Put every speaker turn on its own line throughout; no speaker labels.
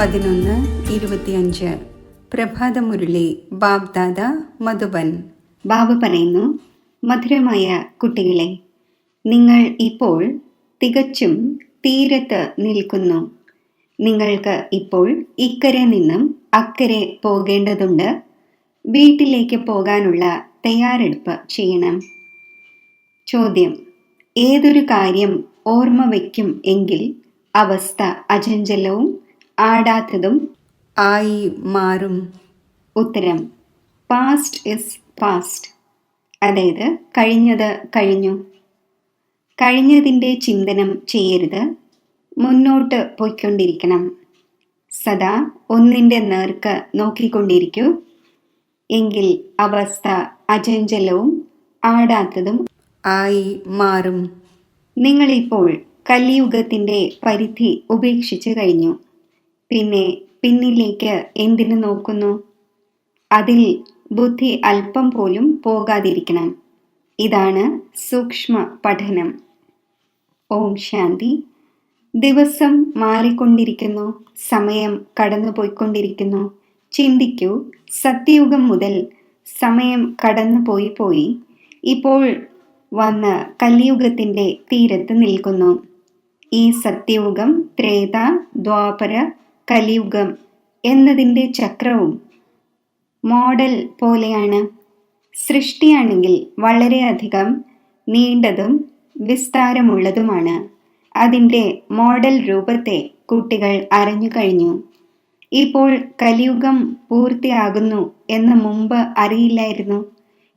11:25 പ്രഭാതമുരളി ബാബ്ദാദ മധുബൻ. ബാബ പറയുന്നു, മധുരമായ കുട്ടികളെ, നിങ്ങൾ ഇപ്പോൾ തികച്ചും തീരത്ത് നിൽക്കുന്നു. നിങ്ങൾക്ക് ഇപ്പോൾ ഇക്കരെ നിന്നും അക്കരെ പോകേണ്ടതുണ്ട്. വീട്ടിലേക്ക് പോകാനുള്ള തയ്യാറെടുപ്പ് ചെയ്യണം. ചോദ്യം: ഏതൊരു കാര്യം ഓർമ്മ വയ്ക്കും എങ്കിൽ അവസ്ഥ അചഞ്ചലവും ആടാത്തതും ആയി മാറും? ഉത്തരം: പാസ്റ്റ് ഇസ് പാസ്റ്റ്, അതായത് കഴിഞ്ഞത് കഴിഞ്ഞു. കഴിഞ്ഞതിൻ്റെ ചിന്തനം ചെയ്യരുത്, മുന്നോട്ട് പോയിക്കൊണ്ടിരിക്കണം. സദാ ഒന്നിൻ്റെ നേർക്ക് നോക്കിക്കൊണ്ടിരിക്കൂ, എങ്കിൽ അവസ്ഥ അചഞ്ചലവും ആടാത്തതും ആയി മാറും. നിങ്ങളിപ്പോൾ കലിയുഗത്തിൻ്റെ പരിധി ഉപേക്ഷിച്ചു കഴിഞ്ഞു. പിന്നെ പിന്നിലേക്ക് എന്തിനു നോക്കുന്നു? അതിൽ ബുദ്ധി അല്പം പോലും പോകാതിരിക്കണം. ഇതാണ് സൂക്ഷ്മ പഠനം. ഓം ശാന്തി. ദിവസം മാറിക്കൊണ്ടിരിക്കുന്നു, സമയം കടന്നുപോയിക്കൊണ്ടിരിക്കുന്നു. ചിന്തിക്കൂ, സത്യയുഗം മുതൽ സമയം കടന്നുപോയി ഇപ്പോൾ വന്ന് കലിയുഗത്തിൻ്റെ തീരത്ത് നിൽക്കുന്നു. ഈ സത്യയുഗം, ത്രേത, ദ്വാപര, കലിയുഗം എന്നതിൻ്റെ ചക്രവും മോഡൽ പോലെയാണ്. സൃഷ്ടിയാണെങ്കിൽ വളരെയധികം നീണ്ടതും വിസ്താരമുള്ളതുമാണ്. അതിൻ്റെ മോഡൽ രൂപത്തെ കുട്ടികൾ അറിഞ്ഞു കഴിഞ്ഞു. ഇപ്പോൾ കലിയുഗം പൂർത്തിയാകുന്നു എന്ന് മുമ്പ് അറിയില്ലായിരുന്നു.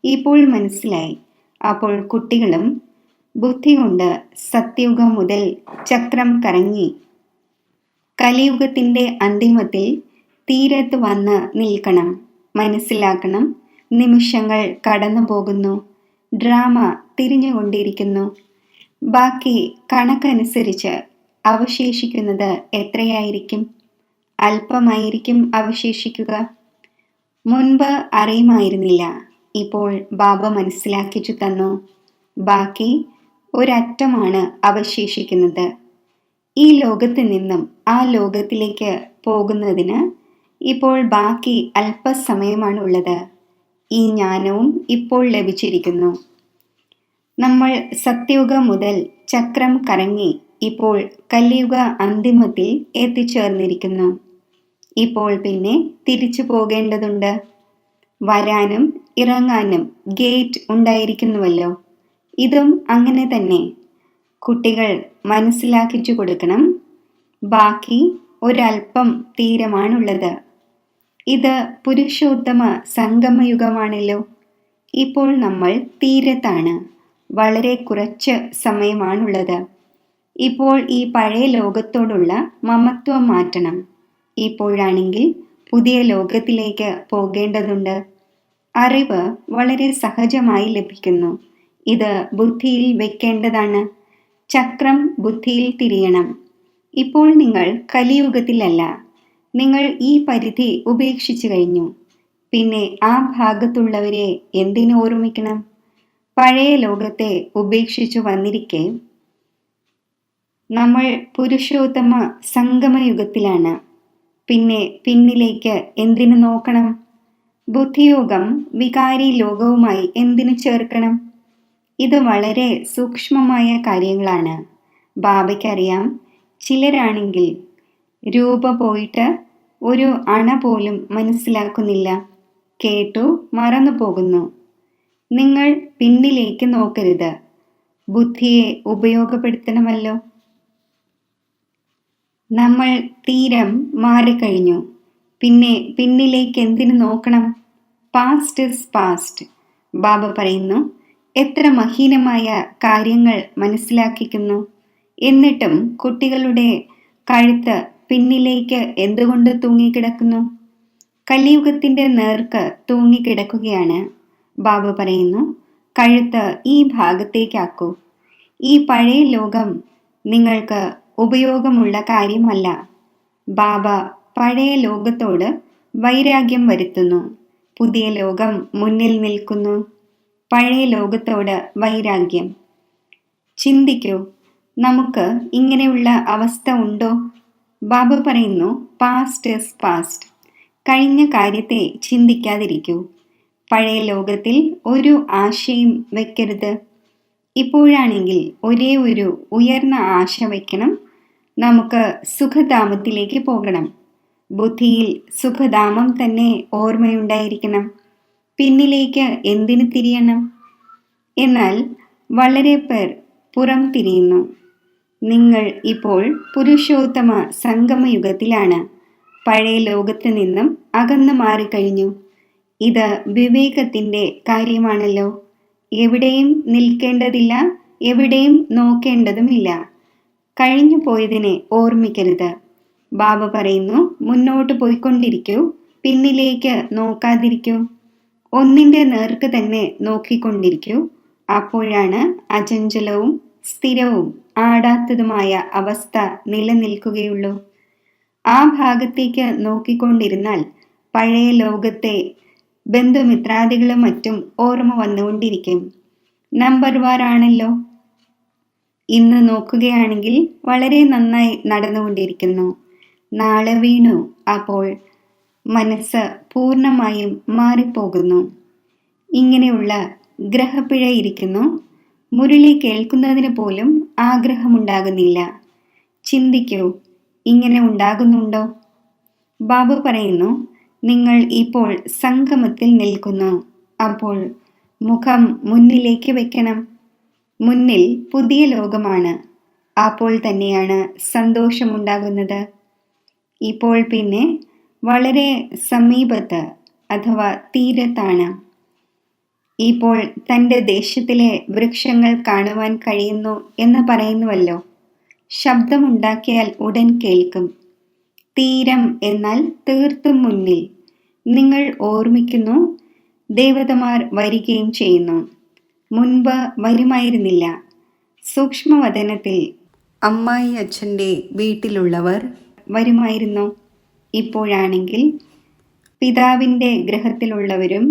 ഇപ്പോൾ മനസ്സിലായി. അപ്പോൾ കുട്ടികളും ബുദ്ധി കൊണ്ട് സത്യയുഗം മുതൽ ചക്രം കറങ്ങി കലിയുഗത്തിൻ്റെ അന്തിമത്തിൽ തീരത്ത് വന്ന് നിൽക്കണം. മനസ്സിലാക്കണം, നിമിഷങ്ങൾ കടന്നു പോകുന്നു, ഡ്രാമ തിരിഞ്ഞുകൊണ്ടിരിക്കുന്നു. ബാക്കി കണക്കനുസരിച്ച് അവശേഷിക്കുന്നത് എത്രയായിരിക്കും? അല്പമായിരിക്കും അവശേഷിക്കുക. മുൻപ് അറിയുമായിരുന്നില്ല, ഇപ്പോൾ ബാബ മനസ്സിലാക്കിച്ചു തന്നു. ബാക്കി ഒരറ്റമാണ് അവശേഷിക്കുന്നത്. ഈ ലോകത്ത് നിന്നും ആ ലോകത്തിലേക്ക് പോകുന്നതിന് ഇപ്പോൾ ബാക്കി അല്പസമയമാണുള്ളത്. ഈ ജ്ഞാനവും ഇപ്പോൾ ലഭിച്ചിരിക്കുന്നു. നമ്മൾ സത്യയുഗം മുതൽ ചക്രം കറങ്ങി ഇപ്പോൾ കലിയുഗ അന്തിമത്തിൽ എത്തിച്ചേർന്നിരിക്കുന്നു. ഇപ്പോൾ പിന്നെ തിരിച്ചു പോകേണ്ടതുണ്ട്. വരാനും ഇറങ്ങാനും ഗേറ്റ് ഉണ്ടായിരിക്കുന്നുവല്ലോ. ഇതും അങ്ങനെ തന്നെ. കുട്ടികൾ മനസ്സിലാക്കിച്ചു കൊടുക്കണം. ബാക്കി ഒരല്പം തീരമാണുള്ളത്. ഇത് പുരുഷോത്തമ സംഗമയുഗമാണല്ലോ. ഇപ്പോൾ നമ്മൾ തീരത്താണ്. വളരെ കുറച്ച് സമയമാണുള്ളത്. ഇപ്പോൾ ഈ പഴയ ലോകത്തോടുള്ള മമത്വം മാറ്റണം. ഇപ്പോഴാണെങ്കിൽ പുതിയ ലോകത്തിലേക്ക് പോകേണ്ടതുണ്ട്. അറിവ് വളരെ സഹജമായി ലഭിക്കുന്നു. ഇത് ബുദ്ധിയിൽ വെക്കേണ്ടതാണ്. ചക്രം ബുദ്ധിയിൽ തിരിയണം. ഇപ്പോൾ നിങ്ങൾ കലിയുഗത്തിലല്ല. നിങ്ങൾ ഈ പരിധി ഉപേക്ഷിച്ചു കഴിഞ്ഞു. പിന്നെ ആ ഭാഗത്തുള്ളവരെ എന്തിനു ഓർമ്മിക്കണം? പഴയ ലോകത്തെ ഉപേക്ഷിച്ചു വന്നിരിക്കെ നമ്മൾ പുരുഷോത്തമ സംഗമയുഗത്തിലാണ്. പിന്നെ പിന്നിലേക്ക് എന്തിനു നോക്കണം? ബുദ്ധിയോഗം വികാരി ലോകവുമായി എന്തിനു ചേർക്കണം? ഇത് വളരെ സൂക്ഷ്മമായ കാര്യങ്ങളാണ്. ബാബയ്ക്കറിയാം. ചിലരാണെങ്കിൽ രൂപ പോയിട്ട് ഒരു അണ പോലും മനസ്സിലാക്കുന്നില്ല. കേട്ടു മറന്നു പോകുന്നു. നിങ്ങൾ പിന്നിലേക്ക് നോക്കരുത്. ബുദ്ധിയെ ഉപയോഗപ്പെടുത്തണമല്ലോ. നമ്മൾ തീരം മാറിക്കഴിഞ്ഞു. പിന്നെ പിന്നിലേക്ക് എന്തിനു നോക്കണം? Past is past. ബാബ പറയുന്നു, എത്ര മഹീനമായ കാര്യങ്ങൾ മനസ്സിലാക്കിക്കുന്നു. എന്നിട്ടും കുട്ടികളുടെ കഴുത്ത് പിന്നിലേക്ക് എന്തുകൊണ്ട് തൂങ്ങിക്കിടക്കുന്നു? കലിയുഗത്തിൻ്റെ നേർക്ക് തൂങ്ങിക്കിടക്കുകയാണ്. ബാബ പറയുന്നു, കഴുത്ത് ഈ ഭാഗത്തേക്കാക്കൂ. ഈ പഴയ ലോകം നിങ്ങൾക്ക് ഉപയോഗമുള്ള കാര്യമല്ല. ബാബ പഴയ ലോകത്തോട് വൈരാഗ്യം വരുത്തുന്നു. പുതിയ ലോകം മുന്നിൽ നിൽക്കുന്നു. പഴയ ലോകത്തോട് വൈരാഗ്യം. ചിന്തിക്കൂ, നമുക്ക് ഇങ്ങനെയുള്ള അവസ്ഥ ഉണ്ടോ? ബാബ പറയുന്നു, പാസ്റ്റ് ഈസ് പാസ്റ്റ്. കഴിഞ്ഞ കാര്യത്തെ ചിന്തിക്കാതിരിക്കൂ. പഴയ ലോകത്തിൽ ഒരു ആശയും വെക്കരുത്. ഇപ്പോഴാണെങ്കിൽ ഒരേ ഒരു ഉയർന്ന ആശ വയ്ക്കണം. നമുക്ക് സുഖധാമത്തിലേക്ക് പോകണം. ബുദ്ധിയിൽ സുഖധാമം തന്നെ ഓർമ്മയുണ്ടായിരിക്കണം. പിന്നിലേക്ക് എന്തിനു തിരിയണം? എന്നാൽ വളരെ പേർ പുറം തിരിയുന്നു. നിങ്ങൾ ഇപ്പോൾ പുരുഷോത്തമ സംഗമയുഗത്തിലാണ്. പഴയ ലോകത്ത് നിന്നും അകന്നു മാറിക്കഴിഞ്ഞു. ഇത് വിവേകത്തിൻ്റെ കാര്യമാണല്ലോ. എവിടെയും നിൽക്കേണ്ടതില്ല, എവിടെയും നോക്കേണ്ടതുമില്ല. കഴിഞ്ഞു പോയതിനെ ഓർമ്മിക്കരുത്. ബാബ പറയുന്നു, മുന്നോട്ട് പോയിക്കൊണ്ടിരിക്കൂ, പിന്നിലേക്ക് നോക്കാതിരിക്കൂ. ഒന്നിൻ്റെ നേർക്ക് തന്നെ നോക്കിക്കൊണ്ടിരിക്കൂ. അപ്പോഴാണ് അചഞ്ചലവും സ്ഥിരവും ആടാത്തതുമായ അവസ്ഥ നിലനിൽക്കുകയുള്ളൂ. ആ ഭാഗത്തേക്ക് നോക്കിക്കൊണ്ടിരുന്നാൽ പഴയ ലോകത്തെ ബന്ധുമിത്രാദികളും മറ്റും ഓർമ്മ വന്നുകൊണ്ടിരിക്കും. നമ്പർ വാറാണല്ലോ. ഇന്ന് നോക്കുകയാണെങ്കിൽ വളരെ നന്നായി നടന്നുകൊണ്ടിരിക്കുന്നു. നാളെ വീണു, അപ്പോൾ മനസ്സ് പൂർണ്ണമായും മാറിപ്പോകുന്നു. ഇങ്ങനെയുള്ള ഗ്രഹപ്പിഴ ഇരിക്കുന്നു. മുരളി കേൾക്കുന്നതിന് പോലും ആഗ്രഹമുണ്ടാകുന്നില്ല. ചിന്തിക്കൂ, ഇങ്ങനെ ഉണ്ടാകുന്നുണ്ടോ? ബാബു പറയുന്നു, നിങ്ങൾ ഇപ്പോൾ സംഗമത്തിൽ നിൽക്കുന്നു. അപ്പോൾ മുഖം മുന്നിലേക്ക് വെക്കണം. മുന്നിൽ പുതിയ ലോകമാണ്. അപ്പോൾ തന്നെയാണ് സന്തോഷമുണ്ടാകുന്നത്. ഇപ്പോൾ പിന്നെ വളരെ സമീപത്ത് അഥവാ തീരത്താണ്. ഇപ്പോൾ തൻ്റെ ദേശത്തിലെ വൃക്ഷങ്ങൾ കാണുവാൻ കഴിയുന്നു എന്ന് പറയുന്നുവല്ലോ. ശബ്ദമുണ്ടാക്കിയാൽ ഉടൻ കേൾക്കും. തീരം എന്നാൽ തീർത്തും മുന്നിൽ. നിങ്ങൾ ഓർമ്മിക്കുന്നു, ദേവതമാർ വരികയും ചെയ്യുന്നു. മുൻപ് വരുമായിരുന്നില്ല. സൂക്ഷ്മവദനത്തിൽ അമ്മായി അച്ഛൻ്റെ വീട്ടിലുള്ളവർ വരുമായിരുന്നു. ഇപ്പോഴാണെങ്കിൽ പിതാവിൻ്റെ ഗ്രഹത്തിലുള്ളവരും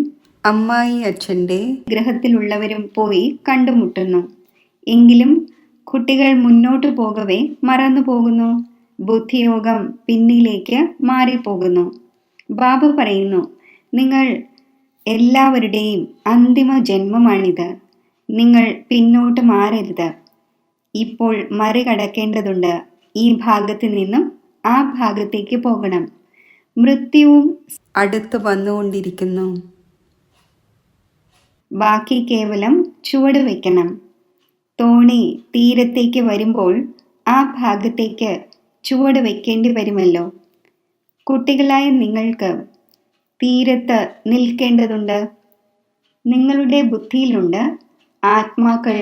അമ്മായി അച്ഛൻ്റെ ഗ്രഹത്തിലുള്ളവരും പോയി കണ്ടുമുട്ടുന്നു. എങ്കിലും കുട്ടികൾ മുന്നോട്ടു പോകവേ മറന്നു പോകുന്നു. ബുദ്ധിയോഗം പിന്നിലേക്ക് മാറിപ്പോകുന്നു. ബാബു പറയുന്നു, നിങ്ങൾ എല്ലാവരുടെയും അന്തിമ ജന്മമാണിത്. നിങ്ങൾ പിന്നോട്ട് മാറരുത്. ഇപ്പോൾ മറികടക്കേണ്ടതുണ്ട്. ഈ ഭാഗത്ത് നിന്നും ആ ഭാഗത്തേക്ക് പോകണം. മൃത്യുവും അടുത്ത് വന്നുകൊണ്ടിരിക്കുന്നു. ബാക്കി കേവലം ചുവട് വയ്ക്കണം. തോണി തീരത്തേക്ക് വരുമ്പോൾ ആ ഭാഗത്തേക്ക് ചുവട് വയ്ക്കേണ്ടി വരുമല്ലോ. കുട്ടികളായ നിങ്ങൾക്ക് തീരത്ത് നിൽക്കേണ്ടതുണ്ട്. നിങ്ങളുടെ ബുദ്ധിയിലുണ്ട്, ആത്മാക്കൾ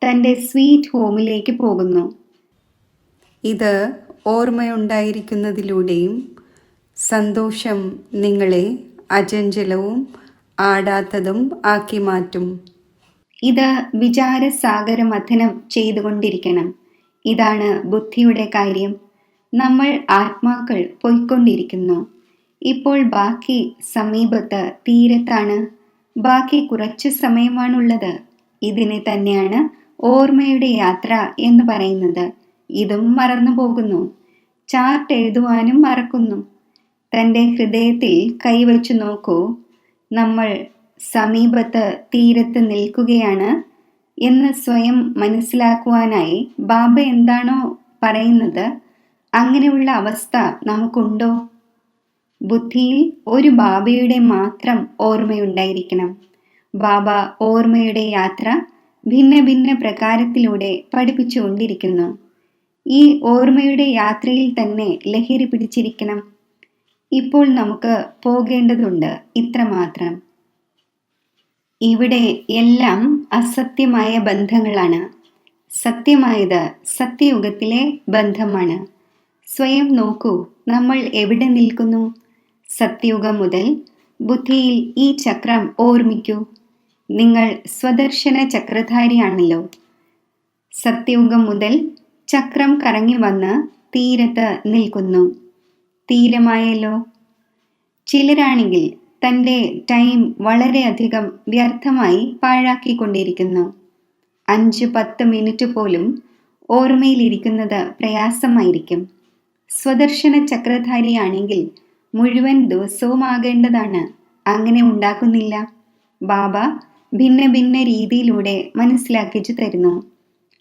തൻ്റെ സ്വീറ്റ് ഹോമിലേക്ക് പോകുന്നു. ഇത് ഓർമ്മയുണ്ടായിരിക്കുന്നതിലൂടെയും സന്തോഷം നിങ്ങളെ അചഞ്ചലവും ആടാത്തതും ആക്കി മാറ്റും. ഇത് വിചാരസാഗര മഥനം ചെയ്തുകൊണ്ടിരിക്കണം. ഇതാണ് ബുദ്ധിയുടെ കാര്യം. നമ്മൾ ആത്മാക്കൾ പോയിക്കൊണ്ടിരിക്കുന്നു. ഇപ്പോൾ ബാക്കി സമീപത്ത് തീരത്താണ്. ബാക്കി കുറച്ച് സമയമാണുള്ളത്. ഇതിനെ തന്നെയാണ് ഓർമ്മയുടെ യാത്ര എന്ന് പറയുന്നത്. ഇതും മറന്നു പോകുന്നു. ചാർട്ട് എഴുതുവാനും മറക്കുന്നു. തൻ്റെ ഹൃദയത്തിൽ കൈവച്ചു നോക്കൂ. നമ്മൾ സമീപത്ത് തീരത്ത് നിൽക്കുകയാണ് എന്ന് സ്വയം മനസ്സിലാക്കുവാനായി ബാബ എന്താണോ പറയുന്നത് അങ്ങനെയുള്ള അവസ്ഥ നമുക്കുണ്ടോ? ബുദ്ധിയിൽ ഒരു ബാബയുടെ മാത്രം ഓർമ്മയുണ്ടായിരിക്കണം. ബാബ ഓർമ്മയുടെ യാത്ര ഭിന്ന ഭിന്ന പ്രകാരത്തിലൂടെ പഠിപ്പിച്ചുകൊണ്ടിരിക്കുന്നു. ഈ ഓർമ്മയുടെ യാത്രയിൽ തന്നെ ലഹരി പിടിച്ചിരിക്കണം. ഇപ്പോൾ നമുക്ക് പോകേണ്ടതുണ്ട് ഇത്രമാത്രം. ഇവിടെ എല്ലാം അസത്യമായ ബന്ധങ്ങളാണ്. സത്യമായത് സത്യയുഗത്തിലെ ബന്ധമാണ്. സ്വയം നോക്കൂ, നമ്മൾ എവിടെ നിൽക്കുന്നു? സത്യയുഗം മുതൽ ബുദ്ധിയിൽ ഈ ചക്രം ഓർമ്മിക്കൂ. നിങ്ങൾ സ്വദർശന ചക്രധാരിയാണല്ലോ. സത്യയുഗം മുതൽ ചക്രം കറങ്ങി വന്ന് തീരത്ത് നിൽക്കുന്നു. തീരമായല്ലോ. ചിലരാണെങ്കിൽ തൻ്റെ ടൈം വളരെയധികം വ്യർത്ഥമായി പാഴാക്കിക്കൊണ്ടിരിക്കുന്നു. 5-10 മിനിറ്റ് പോലും ഓർമ്മയിലിരിക്കുന്നത് പ്രയാസമായിരിക്കും. സ്വദർശന ചക്രധാരിയാണെങ്കിൽ മുഴുവൻ ദിവസവും ആകേണ്ടതാണ്. അങ്ങനെ ഉണ്ടാക്കുന്നില്ല. ബാബ ഭിന്ന ഭിന്ന രീതിയിലൂടെ മനസ്സിലാക്കിച്ചു തരുന്നു.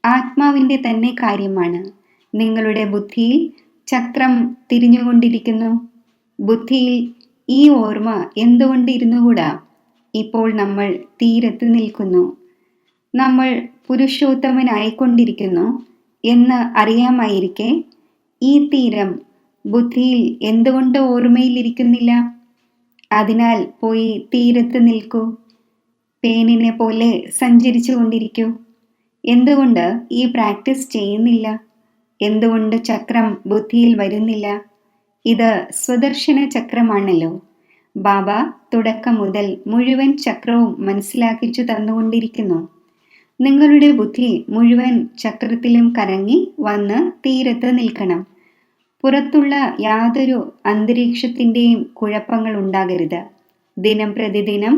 ആത്മാവിൻ്റെ തന്നെ കാര്യമാണ്. നിങ്ങളുടെ ബുദ്ധിയിൽ ചക്രം തിരിഞ്ഞുകൊണ്ടിരിക്കുന്നു. ബുദ്ധിയിൽ ഈ ഓർമ്മ എന്തുകൊണ്ട് ഇരുന്നുകൂടാ? ഇപ്പോൾ നമ്മൾ തീരത്ത് നിൽക്കുന്നു. നമ്മൾ പുരുഷോത്തമനായിക്കൊണ്ടിരിക്കുന്നു എന്ന് അറിയാമായിരിക്കെ ഈ തീരം ബുദ്ധിയിൽ എന്തുകൊണ്ട് ഓർമ്മയിലിരിക്കുന്നില്ല? അതിനാൽ പോയി തീരത്ത് നിൽക്കൂ. പേനിനെ പോലെ സഞ്ചരിച്ചു കൊണ്ടിരിക്കൂ. എന്തുകൊണ്ട് ഈ പ്രാക്ടീസ് ചെയ്യുന്നില്ല? എന്തുകൊണ്ട് ചക്രം ബുദ്ധിയിൽ വരുന്നില്ല? ഇത് സ്വദർശന ചക്രമാണല്ലോ. ബാബ തുടക്കം മുതൽ മുഴുവൻ ചക്രവും മനസ്സിലാക്കിച്ചു തന്നുകൊണ്ടിരിക്കുന്നു. നിങ്ങളുടെ ബുദ്ധി മുഴുവൻ ചക്രത്തിലും കറങ്ങി വന്ന് തീരത്ത് നിൽക്കണം. പുറത്തുള്ള യാതൊരു അന്തരീക്ഷത്തിൻ്റെയും കുഴപ്പങ്ങൾ ഉണ്ടാകരുത്. ദിനം പ്രതിദിനം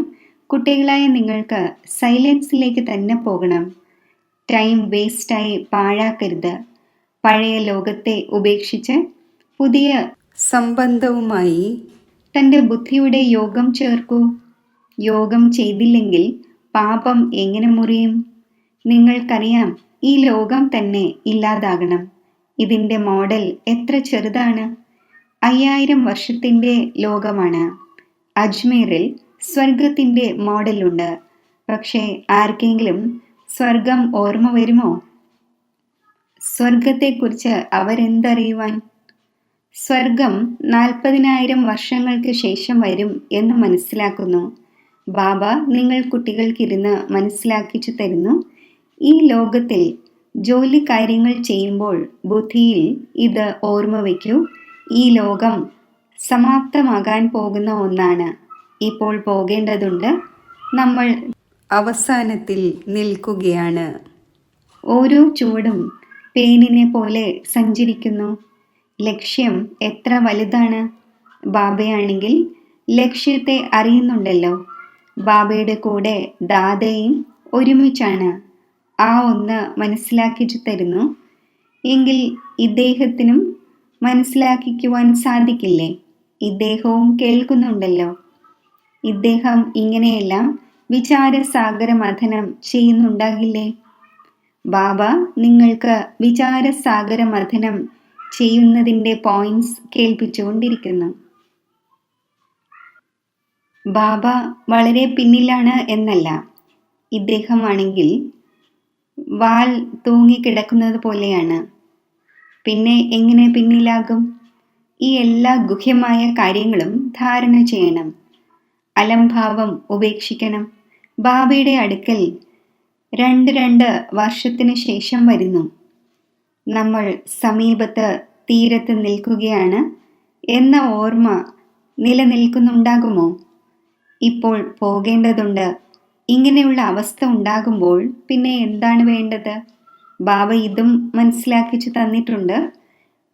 കുട്ടികളായ നിങ്ങൾക്ക് സൈലൻസിലേക്ക് തന്നെ പോകണം. ടൈം വേസ്റ്റായി പാഴാക്കരുത്. പഴയ ലോകത്തെ ഉപേക്ഷിച്ച് പുതിയ സംബന്ധവുമായി തൻ്റെ ബുദ്ധിയുടെ യോഗം ചേർക്കൂ. യോഗം ചെയ്തില്ലെങ്കിൽ പാപം എങ്ങനെ മുറിയും? നിങ്ങൾക്കറിയാം, ഈ ലോകം തന്നെ ഇല്ലാതാകണം. ഇതിൻ്റെ മോഡൽ എത്ര ചെറുതാണ്! 5000 വർഷത്തിൻ്റെ ലോകമാണ്. അജ്മീറിൽ സ്വർഗത്തിൻ്റെ മോഡലുണ്ട്. പക്ഷേ ആർക്കെങ്കിലും സ്വർഗം ഓർമ്മ വരുമോ? സ്വർഗത്തെക്കുറിച്ച് അവരെന്തറിയുവാൻ? സ്വർഗം 40,000 വർഷങ്ങൾക്ക് ശേഷം വരും എന്ന് മനസ്സിലാക്കുന്നു. ബാബ നിങ്ങൾ കുട്ടികൾക്കിരുന്ന് മനസ്സിലാക്കിച്ചു തരുന്നു. ഈ ലോകത്തിൽ ജോലി കാര്യങ്ങൾ ചെയ്യുമ്പോൾ ബുദ്ധിയിൽ ഇത് ഓർമ്മ വയ്ക്കൂ. ഈ ലോകം സമാപ്തമാകാൻ പോകുന്ന ഒന്നാണ്. ഇപ്പോൾ പോകേണ്ടതുണ്ട്. നമ്മൾ അവസാനത്തിൽ നിൽക്കുകയാണ്. ഓരോ ചുവടും പേനിനെ പോലെ സഞ്ചരിക്കുന്നു. ലക്ഷ്യം എത്ര വലുതാണ്! ബാബയാണെങ്കിൽ ലക്ഷ്യത്തെ അറിയുന്നുണ്ടല്ലോ. ബാബയുടെ കൂടെ ദാദയും ഒരുമിച്ചാണ്. ആ ഒന്ന് മനസ്സിലാക്കിച്ചു തരുന്നു. എങ്കിൽ ഇദ്ദേഹത്തിനും മനസ്സിലാക്കിക്കുവാൻ സാധിക്കില്ലേ? ഇദ്ദേഹവും കേൾക്കുന്നുണ്ടല്ലോ. ഇദ്ദേഹം ഇങ്ങനെയെല്ലാം വിചാരസാഗര മഥനം ചെയ്യുന്നുണ്ടാകില്ലേ? ബാബ നിങ്ങൾക്ക് വിചാരസാഗര മഥനം ചെയ്യുന്നതിൻ്റെ പോയിന്റ്സ് കേൾപ്പിച്ചുകൊണ്ടിരിക്കുന്നു. ബാബ വളരെ പിന്നിലാണ് എന്നല്ല. ഇദ്ദേഹമാണെങ്കിൽ വാൽ തൂങ്ങിക്കിടക്കുന്നത് പോലെയാണ്. പിന്നെ എങ്ങനെ പിന്നിലാകും? ഈ എല്ലാ ഗുഹ്യമായ കാര്യങ്ങളും ധാരണ ചെയ്യണം. അലംഭാവം ഉപേക്ഷിക്കണം. ബാബയുടെ അടുക്കൽ 2 വർഷത്തിന് ശേഷം വരുന്നു. നമ്മൾ സമീപത്ത് തീരത്ത് നിൽക്കുകയാണ് എന്ന ഓർമ്മ നിലനിൽക്കുന്നുണ്ടാകുമോ? ഇപ്പോൾ പോകേണ്ടതുണ്ട്. ഇങ്ങനെയുള്ള അവസ്ഥ ഉണ്ടാകുമ്പോൾ പിന്നെ എന്താണ് വേണ്ടത്? ബാബ ഇതും മനസ്സിലാക്കിച്ചു തന്നിട്ടുണ്ട്.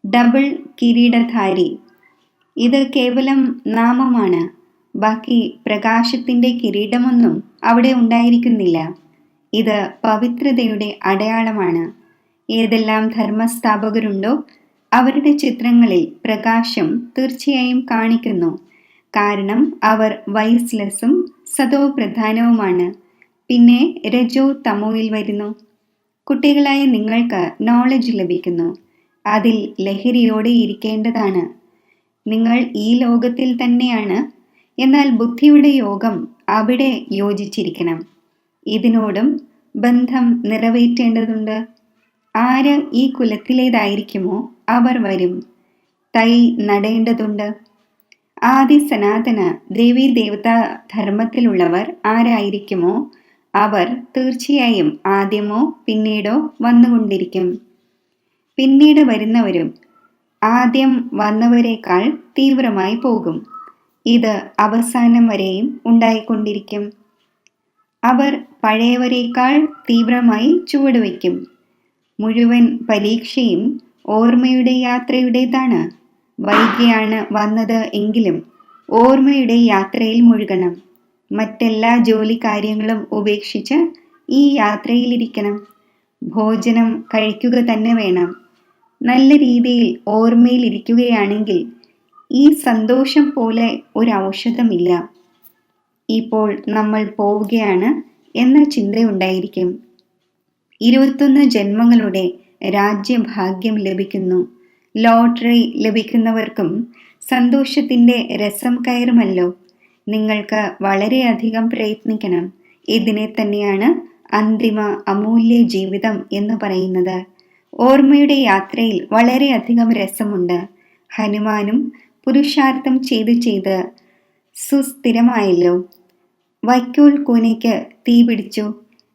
ഡബിൾ കിരീടധാരി. ഇത് കേവലം നാമമാണ്. ബാക്കി പ്രകാശത്തിൻ്റെ കിരീടമൊന്നും അവിടെ ഉണ്ടായിരിക്കുന്നില്ല. ഇത് പവിത്രതയുടെ അടയാളമാണ്. ഏതെല്ലാം ധർമ്മസ്ഥാപകരുണ്ടോ അവരുടെ ചിത്രങ്ങളിൽ പ്രകാശം തീർച്ചയായും കാണിക്കുന്നു. കാരണം അവർ വൈസ്ലെസ്സും സതോ പ്രധാനവുമാണ്. പിന്നെ രജോ തമോയിൽ വരുന്നു. കുട്ടികളായ നിങ്ങൾക്ക് നോളജ് ലഭിക്കുന്നു. അതിൽ ലഹരിയോടെ ഇരിക്കേണ്ടതാണ്. നിങ്ങൾ ഈ ലോകത്തിൽ തന്നെയാണ്. എന്നാൽ ബുദ്ധിയുടെ യോഗം അവിടെ യോജിച്ചിരിക്കണം. ഇതിനോടും ബന്ധം നിറവേറ്റേണ്ടതുണ്ട്. ആര് ഈ കുലത്തിലേതായിരിക്കുമോ അവർ വരും. തൈ നടേണ്ടതുണ്ട്. ആദി സനാതന ദേവീ ദേവതാ ധർമ്മത്തിലുള്ളവർ ആരായിരിക്കുമോ അവർ തീർച്ചയായും ആദ്യമോ പിന്നീടോ വന്നുകൊണ്ടിരിക്കും. പിന്നീട് വരുന്നവരും ആദ്യം വന്നവരെക്കാൾ തീവ്രമായി പോകും. ഇത് അവസാനം വരെയും ഉണ്ടായിക്കൊണ്ടിരിക്കും. അവർ പഴയവരേക്കാൾ തീവ്രമായി ചുവടുവയ്ക്കും. മുഴുവൻ പരീക്ഷയും ഓർമ്മയുടെ യാത്രയുടേതാണ്. വൈകിയാണ് വന്നത് എങ്കിലും ഓർമ്മയുടെ യാത്രയിൽ മുഴുകണം. മറ്റെല്ലാ ജോലി കാര്യങ്ങളും ഉപേക്ഷിച്ച് ഈ യാത്രയിലിരിക്കണം. ഭോജനം കഴിക്കുക തന്നെ വേണം. നല്ല രീതിയിൽ ഓർമ്മയിലിരിക്കുകയാണെങ്കിൽ ഈ സന്തോഷം പോലെ ഒരു ഔഷധമില്ല. ഇപ്പോൾ നമ്മൾ പോവുകയാണ് എന്ന ചിന്തയുണ്ടായിരിക്കും. 21 ജന്മങ്ങളുടെ രാജ്യഭാഗ്യം ലഭിക്കുന്നു. ലോട്ടറി ലഭിക്കുന്നവർക്കും സന്തോഷത്തിൻ്റെ രസം കയറുമല്ലോ. നിങ്ങൾക്ക് വളരെയധികം പ്രയത്നിക്കണം. ഇതിനെ തന്നെയാണ് അന്തിമ അമൂല്യ ജീവിതം എന്ന് പറയുന്നത്. ഓർമ്മയുടെ യാത്രയിൽ വളരെയധികം രസമുണ്ട്. ഹനുമാനും പുരുഷാർത്ഥം ചെയ്ത് സുസ്ഥിരമായല്ലോ. വൈക്കോൽ കൂനയ്ക്ക് തീ പിടിച്ചു,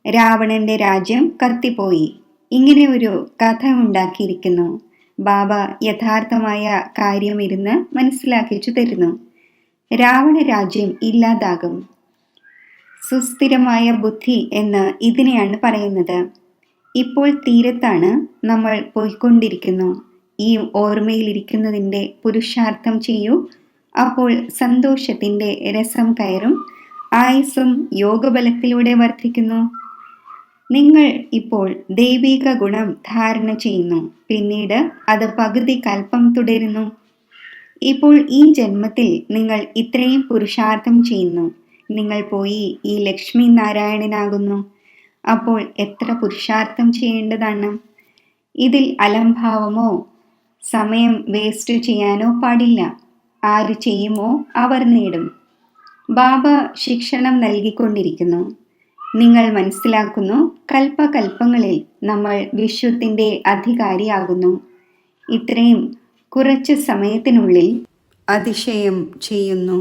രാവണന്റെ രാജ്യം കത്തിപ്പോയി. ഇങ്ങനെ ഒരു കഥ ഉണ്ടാക്കിയിരിക്കുന്നു. ബാബ യഥാർത്ഥമായ കാര്യം ഇരുന്ന് മനസ്സിലാക്കിച്ചു തരുന്നു. രാവണ രാജ്യം ഇല്ലാതാകും. സുസ്ഥിരമായ ബുദ്ധി എന്ന് ഇതിനെയാണ് പറയുന്നത്. ഇപ്പോൾ തീരത്താണ് നമ്മൾ പോയിക്കൊണ്ടിരിക്കുന്നു. ഈ ഓർമ്മയിലിരിക്കുന്നതിൻ്റെ പുരുഷാർത്ഥം ചെയ്യൂ. അപ്പോൾ സന്തോഷത്തിൻ്റെ രസം കയറും. ആയുസ്സും യോഗബലത്തിലൂടെ വർദ്ധിക്കുന്നു. നിങ്ങൾ ഇപ്പോൾ ദൈവിക ഗുണം ധാരണ ചെയ്യുന്നു. പിന്നീട് അത് പകുതി കൽപ്പം തുടരുന്നു. ഇപ്പോൾ ഈ ജന്മത്തിൽ നിങ്ങൾ ഇത്രയും പുരുഷാർത്ഥം ചെയ്യുന്നു. നിങ്ങൾ പോയി ഈ ലക്ഷ്മി നാരായണനാകുന്നു. അപ്പോൾ എത്ര പുരുഷാർത്ഥം ചെയ്യേണ്ടതാണ്? ഇതിൽ അലംഭാവമോ സമയം വേസ്റ്റ് ചെയ്യാനോ പാടില്ല. ആര് ചെയ്യുമോ അവർ നേടും. ബാബ ശിക്ഷണം നൽകിക്കൊണ്ടിരിക്കുന്നു. നിങ്ങൾ മനസ്സിലാക്കുന്നു, കൽപ്പകൽപ്പങ്ങളിൽ നമ്മൾ വിശ്വത്തിൻ്റെ അധികാരിയാകുന്നു. ഇത്രയും കുറച്ച് സമയത്തിനുള്ളിൽ അതിശയം ചെയ്യുന്നു.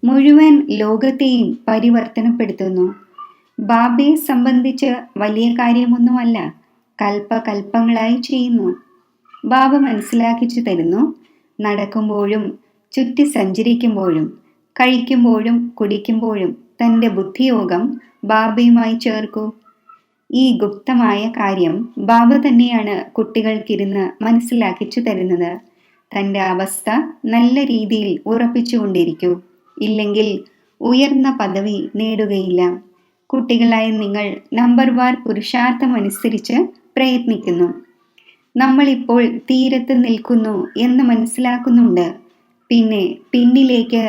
മുഴുവൻ ലോകത്തെയും പരിവർത്തനപ്പെടുത്തുന്നു. ബാബയെ സംബന്ധിച്ച് വലിയ കാര്യമൊന്നുമല്ല, കൽപ്പകൽപ്പങ്ങളായി ചെയ്യുന്നു. ബാബ മനസ്സിലാക്കിച്ചു തരുന്നു. നടക്കുമ്പോഴും ചുറ്റി സഞ്ചരിക്കുമ്പോഴും കഴിക്കുമ്പോഴും കുടിക്കുമ്പോഴും തൻ്റെ ബുദ്ധിയോഗം ബാബയുമായി ചേർക്കൂ. ഈ ഗുപ്തമായ കാര്യം ബാബ തന്നെയാണ് കുട്ടികൾക്കിരുന്ന് മനസ്സിലാക്കിച്ചു തരുന്നത്. തൻ്റെ അവസ്ഥ നല്ല രീതിയിൽ ഉറപ്പിച്ചുകൊണ്ടിരിക്കൂ. ഇല്ലെങ്കിൽ ഉയർന്ന പദവി നേടുകയില്ല. കുട്ടികളായ നിങ്ങൾ നമ്പർ വാർ പുരുഷാർത്ഥമനുസരിച്ച് പ്രയത്നിക്കുന്നു. നമ്മളിപ്പോൾ തീരത്ത് നിൽക്കുന്നു എന്ന് മനസ്സിലാക്കുന്നുണ്ട്. പിന്നെ പിന്നിലേക്ക്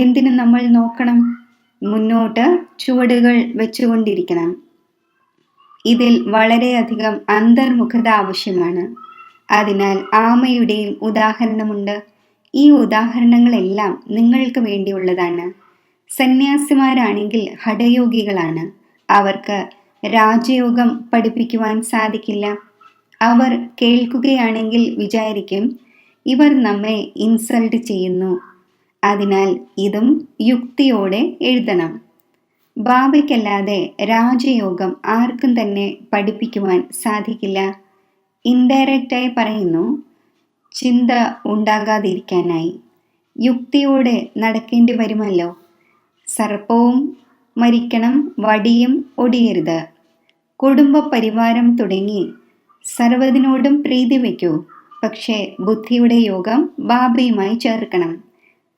എന്തിനു നമ്മൾ നോക്കണം? മുന്നോട്ട് ചുവടുകൾ വെച്ചുകൊണ്ടിരിക്കണം. ഇതിൽ വളരെയധികം അന്തർമുഖത ആവശ്യമാണ്. അതിനാൽ ആമയുടെയും ഉദാഹരണമുണ്ട്. ഈ ഉദാഹരണങ്ങളെല്ലാം നിങ്ങൾക്ക് വേണ്ടിയുള്ളതാണ്. സന്യാസിമാരാണെങ്കിൽ ഹഠയോഗികളാണ്. അവർക്ക് രാജയോഗം പഠിപ്പിക്കുവാൻ സാധിക്കില്ല. അവർ കേൾക്കുകയാണെങ്കിൽ വിചാരിക്കും, ഇവർ നമ്മെ ഇൻസൾട്ട് ചെയ്യുന്നു. അതിനാൽ ഇതും യുക്തിയോടെ എഴുതണം. ബാബയ്ക്കല്ലാതെ രാജയോഗം ആർക്കും തന്നെ പഠിപ്പിക്കുവാൻ സാധിക്കില്ല. ഇൻഡയറക്റ്റായി പറയുന്നു, ചിന്ത ഉണ്ടാകാതിരിക്കാനായി യുക്തിയോടെ നടക്കേണ്ടി വരുമല്ലോ. സർപ്പവും മരിക്കണം, വടിയും ഒടിയരുത്. കുടുംബ പരിവാരം തുടങ്ങി സർവ്വതിനോടും പ്രീതി വയ്ക്കൂ. പക്ഷേ ബുദ്ധിയുടെ യോഗം ബാബയുമായി ചേർക്കണം.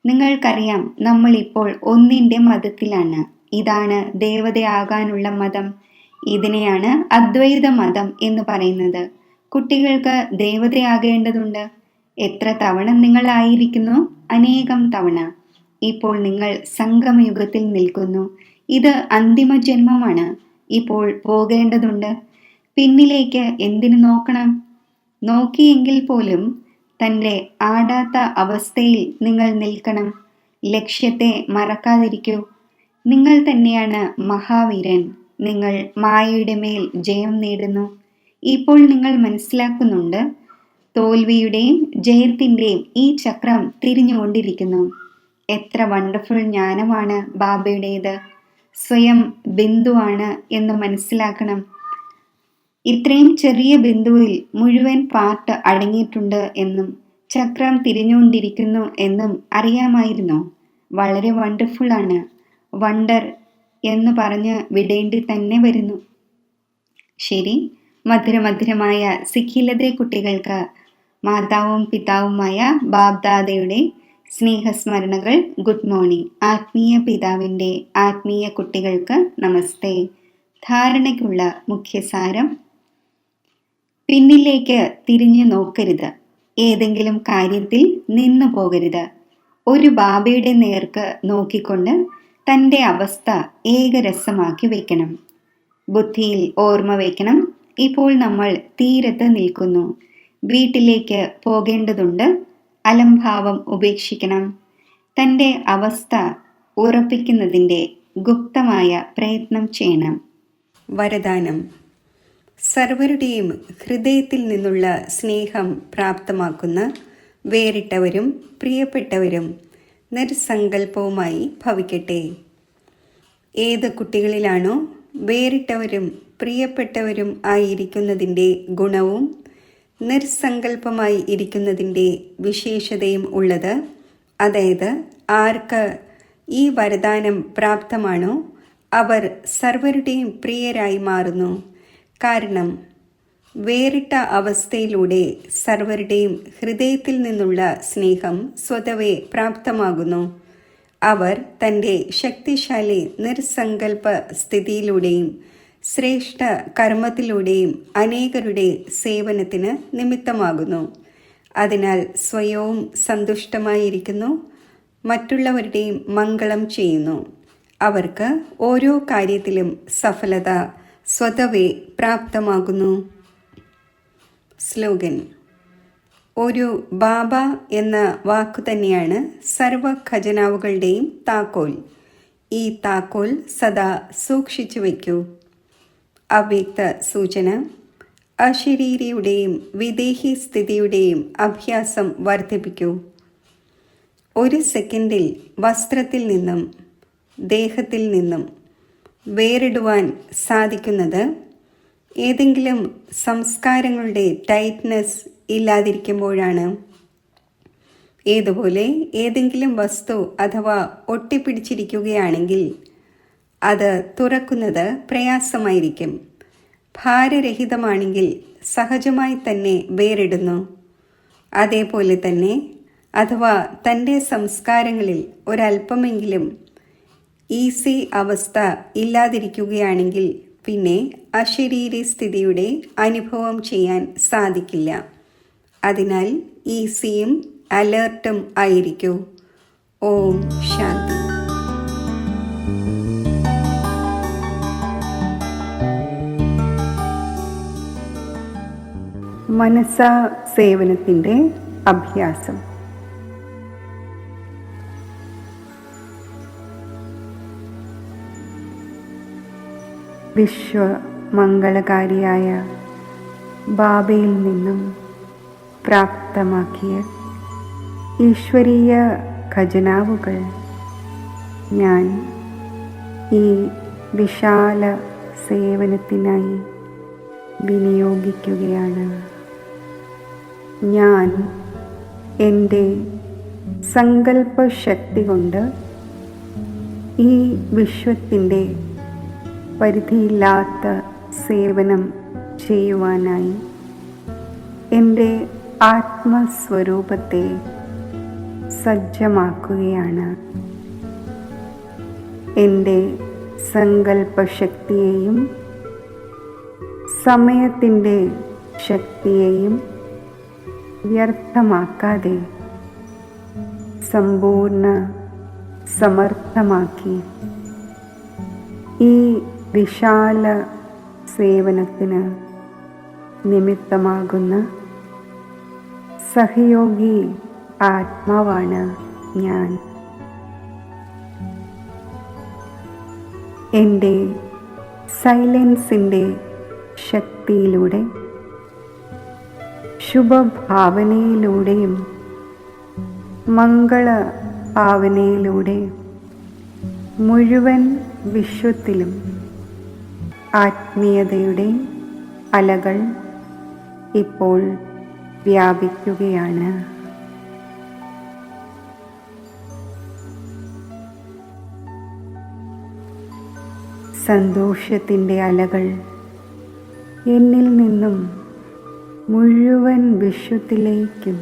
നിങ്ങൾക്കറിയാം, നമ്മളിപ്പോൾ ഒന്നിൻ്റെ മതത്തിലാണ്. ഇതാണ് ദേവതയാകാനുള്ള മതം. ഇതിനെയാണ് അദ്വൈത മതം എന്ന് പറയുന്നത്. കുട്ടികൾക്ക് ദേവതയാകേണ്ടതുണ്ട്. എത്ര തവണ നിങ്ങളായിരിക്കുന്നു? അനേകം തവണ. ഇപ്പോൾ നിങ്ങൾ സംഗമയുഗത്തിൽ നിൽക്കുന്നു. ഇത് അന്തിമ ജന്മമാണ്. ഇപ്പോൾ പോകേണ്ടതുണ്ട്. പിന്നിലേക്ക് എന്തിനു നോക്കണം? നോക്കിയെങ്കിൽ പോലും തൻ്റെ ആടാത്ത അവസ്ഥയിൽ നിങ്ങൾ നിൽക്കണം. ലക്ഷ്യത്തെ മറക്കാതിരിക്കൂ. നിങ്ങൾ തന്നെയാണ് മഹാവീരൻ. നിങ്ങൾ മായയുടെ മേൽ ജയം നേടുന്നു. ഇപ്പോൾ നിങ്ങൾ മനസ്സിലാക്കുന്നുണ്ട്, തോൽവിയുടെയും ജയത്തിൻ്റെയും ഈ ചക്രം തിരിഞ്ഞുകൊണ്ടിരിക്കുന്നു. എത്ര വണ്ടർഫുൾ ജ്ഞാനമാണ് ബാബയുടേത്. സ്വയം ബിന്ദുവാണ് എന്ന് മനസ്സിലാക്കണം. ഇത്രയും ചെറിയ ബിന്ദുവിൽ മുഴുവൻ പാർട്ട് അടങ്ങിയിട്ടുണ്ട് എന്നും ചക്രം തിരിഞ്ഞുകൊണ്ടിരിക്കുന്നു എന്നും അറിയാമായിരുന്നോ? വളരെ വണ്ടർഫുള്ളാണ്. വണ്ടർ എന്ന് പറഞ്ഞ് വിടേണ്ടി തന്നെ വരുന്നു. ശരി, മധുരമധുരമായ സിഖിലതെ കുട്ടികൾക്ക് മാതാവും പിതാവുമായ ബാബ്ദാദയുടെ സ്നേഹസ്മരണകൾ. Good morning. ആത്മീയ പിതാവിൻ്റെ ആത്മീയ കുട്ടികൾക്ക് നമസ്തേ. ധാരണയ്ക്കുള്ള മുഖ്യസാരം: പിന്നിലേക്ക് തിരിഞ്ഞു നോക്കരുത്. ഏതെങ്കിലും കാര്യത്തിൽ നിന്നു പോകരുത്. ഒരു ബാബയുടെ നേർക്ക് നോക്കിക്കൊണ്ട് തൻ്റെ അവസ്ഥ ഏകരസമാക്കി വെക്കണം. ബുദ്ധിയിൽ ഓർമ്മ വയ്ക്കണം, ഇപ്പോൾ നമ്മൾ തീരത്ത് നിൽക്കുന്നു. വീട്ടിലേക്ക് പോകേണ്ടതുണ്ട്. അലംഭാവം ഉപേക്ഷിക്കണം. തൻ്റെ അവസ്ഥ ഉറപ്പിക്കുന്നതിൻ്റെ ഗുപ്തമായ പ്രയത്നം ചെയ്യണം. വരദാനം: സർവരുടെയും ഹൃദയത്തിൽ നിന്നുള്ള സ്നേഹം പ്രാപ്തമാക്കുന്ന വേറിട്ടവരും പ്രിയപ്പെട്ടവരും നിർസങ്കൽപ്പവുമായി ഭവിക്കട്ടെ. ഏത് കുട്ടികളിലാണോ വേറിട്ടവരും പ്രിയപ്പെട്ടവരും ആയിരിക്കുന്നതിൻ്റെ ഗുണവും നിർസങ്കൽപ്പമായി ഇരിക്കുന്നതിൻ്റെ വിശേഷതയും ഉള്ളത്, അതായത് ആർക്ക് ഈ വരദാനം പ്രാപ്തമാണോ അവർ സർവരുടെയും പ്രിയരായി മാറുന്നു. കാരണം വേറിട്ട അവസ്ഥയിലൂടെ സർവരുടെയും ഹൃദയത്തിൽ നിന്നുള്ള സ്നേഹം സ്വതവേ പ്രാപ്തമാകുന്നു. അവർ തൻ്റെ ശക്തിശാലി നിർസങ്കൽപ്പ സ്ഥിതിയിലൂടെയും ശ്രേഷ്ഠ കർമ്മത്തിലൂടെയും അനേകരുടെ സേവനത്തിന് നിമിത്തമാകുന്നു. അതിനാൽ സ്വയവും സന്തുഷ്ടമായിരിക്കുന്നു, മറ്റുള്ളവരുടെയും മംഗളം ചെയ്യുന്നു. അവർക്ക് ഓരോ കാര്യത്തിലും സഫലത സ്വതവേ പ്രാപ്തമാകുന്നു. സ്ലോഗൻ: ഒരു ബാബ എന്ന വാക്കു തന്നെയാണ് സർവ ഖജനാവുകളുടെയും താക്കോൽ. ഈ താക്കോൽ സദാ സൂക്ഷിച്ചു വയ്ക്കൂ. അവ്യക്ത സൂചന: അശരീരിയുടെയും വിദേഹി സ്ഥിതിയുടെയും അഭ്യാസം വർദ്ധിപ്പിക്കൂ. ഒരു സെക്കൻഡിൽ വസ്ത്രത്തിൽ നിന്നും ദേഹത്തിൽ നിന്നും വേറിടുവാൻ സാധിക്കുന്നത് ഏതെങ്കിലും സംസ്കാരങ്ങളുടെ ടൈറ്റ്നെസ് ഇല്ലാതിരിക്കുമ്പോഴാണ്. ഏതുപോലെ ഏതെങ്കിലും വസ്തു അഥവാ ഒട്ടിപ്പിടിച്ചിരിക്കുകയാണെങ്കിൽ അത് തുറക്കുന്നത് പ്രയാസമായിരിക്കും. ഭാരരഹിതമാണെങ്കിൽ സഹജമായി തന്നെ വേറിടുന്നു. അതേപോലെ തന്നെ അഥവാ തൻ്റെ സംസ്കാരങ്ങളിൽ ഒരല്പമെങ്കിലും ഈസി അവസ്ഥ ഇല്ലാതിരിക്കുകയാണെങ്കിൽ പിന്നെ അശരീരി സ്ഥിതിയുടെ അനുഭവം ചെയ്യാൻ സാധിക്കില്ല. അതിനാൽ ഈസിയും അലേർട്ടും ആയിരിക്കൂ. ഓം ശാന്തി. മനസാ സേവനത്തിൻ്റെ അഭ്യാസം. വിശ്വമംഗളകാരിയായ ബാബയിൽ നിന്നും പ്രാപ്തമാക്കിയ ഈശ്വരീയ ഖജനാവുകൾ ഞാൻ ഈ വിശാല സേവനത്തിനായി വിനിയോഗിക്കുകയാണ്. ഞാൻ എൻ്റെ സങ്കല്പശക്തി കൊണ്ട് ഈ വിശ്വത്തിൻ്റെ പരിധിയില്ലാത്ത സേവനം ചെയ്യുവാനായി എൻ്റെ ആത്മസ്വരൂപത്തെ സജ്ജമാക്കുകയാണ്. എൻ്റെ സങ്കല്പശക്തിയെയും സമയത്തിൻ്റെ ശക്തിയെയും വ്യർത്ഥമാക്കാതെ സമ്പൂർണ്ണ സമർത്ഥമാക്കി ഈ വിശാല സേവനത്തിന് നിമിത്തമാകുന്ന സഹയോഗി ആത്മാവാണ് ഞാൻ. എൻ്റെ സൈലൻസിൻ്റെ ശക്തിയിലൂടെ ശുഭഭാവനയിലൂടെയും മംഗളഭാവനയിലൂടെ മുഴുവൻ വിശ്വത്തിലും ആത്മീയതയുടെ അലകൾ ഇപ്പോൾ വ്യാപിക്കുകയാണ്. സന്തോഷത്തിൻ്റെ അലകൾ എന്നിൽ നിന്നും മുഴുവൻ വിശ്വത്തിലേക്കും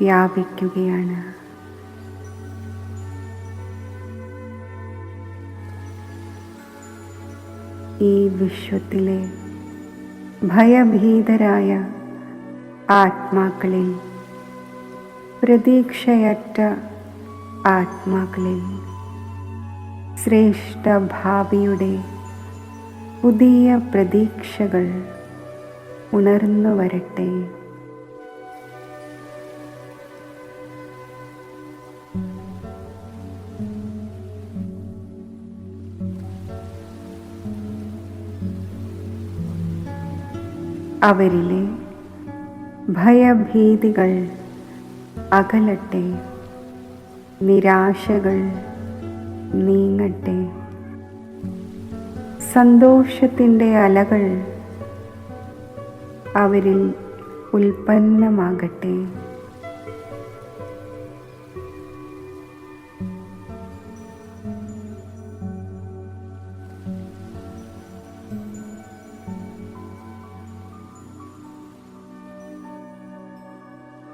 വ്യാപിക്കുകയാണ്. ഈ വിശ്വത്തിലെ ഭയഭീതരായ ആത്മാക്കളിൽ, പ്രതീക്ഷയറ്റ ആത്മാക്കളിൽ ശ്രേഷ്ഠ ഭാവിയുടെ പുതിയ പ്രതീക്ഷകൾ ഉണർന്നു വരട്ടെ. അവരിലെ ഭയഭീതികൾ അകലട്ടെ, നിരാശകൾ നീങ്ങട്ടെ, സന്തോഷത്തിൻ്റെ അലകൾ അവരിൽ ഉൽപ്പന്നമാകട്ടെ.